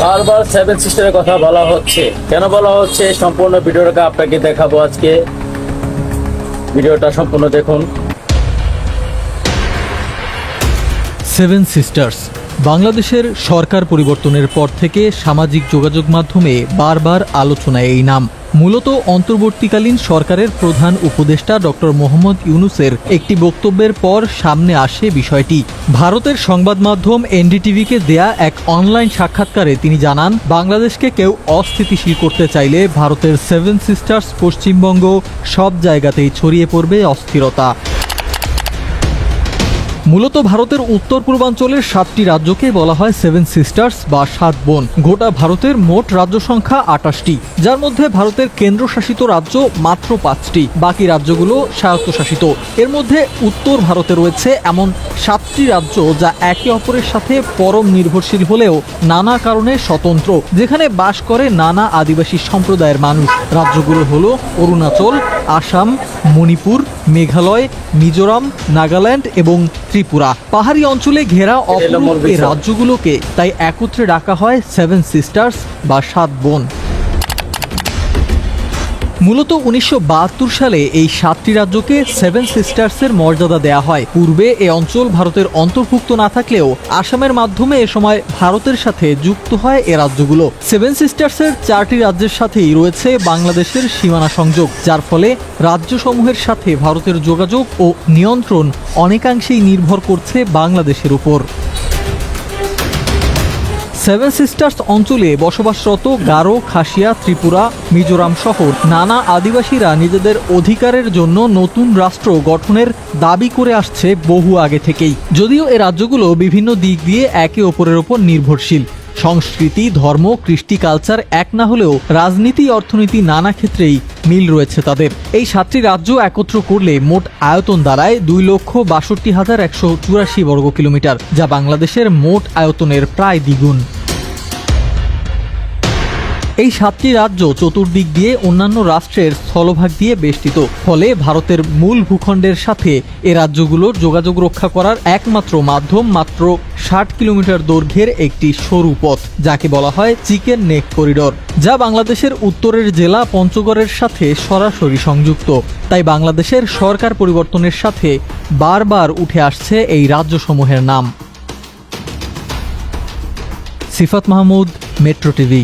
বারবার সেভেন সিস্টারের কথা বলা হচ্ছে, কেন বলা হচ্ছে সম্পূর্ণ ভিডিওটা আপনাকে দেখাবো আজকে। ভিডিওটা সম্পূর্ণ দেখুন। সেভেন সিস্টার্স বাংলাদেশের সরকার পরিবর্তনের পর থেকে সামাজিক যোগাযোগ মাধ্যমে বারবার আলোচনায় এই নাম। মূলত অন্তর্বর্তীকালীন সরকারের প্রধান উপদেষ্টা ডক্টর মোহাম্মদ ইউনূসের একটি বক্তব্যের পর সামনে আসে বিষয়টি। ভারতের সংবাদ মাধ্যম এনডিটিভিকে দেয়া এক অনলাইন সাক্ষাৎকারে তিনি জানান, বাংলাদেশকে কেউ অস্থিতিশীল করতে চাইলে ভারতের সেভেন সিস্টার্স পশ্চিমবঙ্গ সব জায়গাতেই ছড়িয়ে পড়বে অস্থিরতা। মূলত ভারতের উত্তর পূর্বাঞ্চলের 7টি রাজ্যকে বলা হয় সেভেন সিস্টার্স বা 7 বোন। গোটা ভারতের মোট রাজ্য সংখ্যা 28টি, যার মধ্যে ভারতের কেন্দ্রশাসিত রাজ্য মাত্র 5টি, বাকি রাজ্যগুলো স্বায়ত্তশাসিত। এর মধ্যে উত্তর ভারতে রয়েছে এমন 7টি রাজ্য যা একে অপরের সাথে পরম নির্ভরশীল হলেও নানা কারণে স্বতন্ত্র, যেখানে বাস করে নানা আদিবাসী সম্প্রদায়ের মানুষ। রাজ্যগুলো হলো অরুণাচল, আসাম, মণিপুর, মেঘালয়, মিজোরাম, নাগাল্যান্ড এবং ত্রিপুরা। পাহাড়ি অঞ্চলে ঘেরা অপরূপ এই রাজ্যগুলোকে তাই একত্রে ডাকা হয় সেভেন সিস্টার্স বা 7 বোন। মূলত 1972 সালে এই 7টি রাজ্যকে সেভেন সিস্টার্সের মর্যাদা দেয়া হয়। পূর্বে এ অঞ্চল ভারতের অন্তর্ভুক্ত না থাকলেও আসামের মাধ্যমে এ সময় ভারতের সাথে যুক্ত হয় এ রাজ্যগুলো। সেভেন সিস্টার্সের 4টি রাজ্যের সাথেই রয়েছে বাংলাদেশের সীমানা সংযোগ, যার ফলে রাজ্যসমূহের সাথে ভারতের যোগাযোগ ও নিয়ন্ত্রণ অনেকাংশেই নির্ভর করছে বাংলাদেশের উপর। সেভেন সিস্টার্স অঞ্চলে বসবাসরত গারো, খাসিয়া, ত্রিপুরা, মিজোরাম সহ নানা আদিবাসীরা নিজেদের অধিকারের জন্য নতুন রাষ্ট্র গঠনের দাবি করে আসছে বহু আগে থেকেই। যদিও এ রাজ্যগুলো বিভিন্ন দিক দিয়ে একে অপরের ওপর নির্ভরশীল। সংস্কৃতি, ধর্ম, কৃষ্টি, কালচার এক না হলেও রাজনীতি, অর্থনীতি নানা ক্ষেত্রেই মিল রয়েছে তাদের। এই 7টি রাজ্য একত্র করলে মোট আয়তন দাঁড়ায় 2,62,184 বর্গ কিলোমিটার, যা বাংলাদেশের মোট আয়তনের প্রায় দ্বিগুণ। এই 7টি রাজ্য চতুর্দিক দিয়ে অন্যান্য রাষ্ট্রের স্থলভাগ দিয়ে বেষ্টিত, ফলে ভারতের মূল ভূখণ্ডের সাথে এ রাজ্যগুলোর যোগাযোগ রক্ষা করার একমাত্র মাধ্যম মাত্র 60 কিলোমিটার দৈর্ঘ্যের একটি সরু পথ, যাকে বলা হয় চিকেন নেক করিডোর, যা বাংলাদেশের উত্তরের জেলা পঞ্চগড়ের সাথে সরাসরি সংযুক্ত। তাই বাংলাদেশের সরকার পরিবর্তনের সাথে বারবার উঠে আসছে এই রাজ্যসমূহের নাম। সিফাত মাহমুদ, মেট্রো টিভি।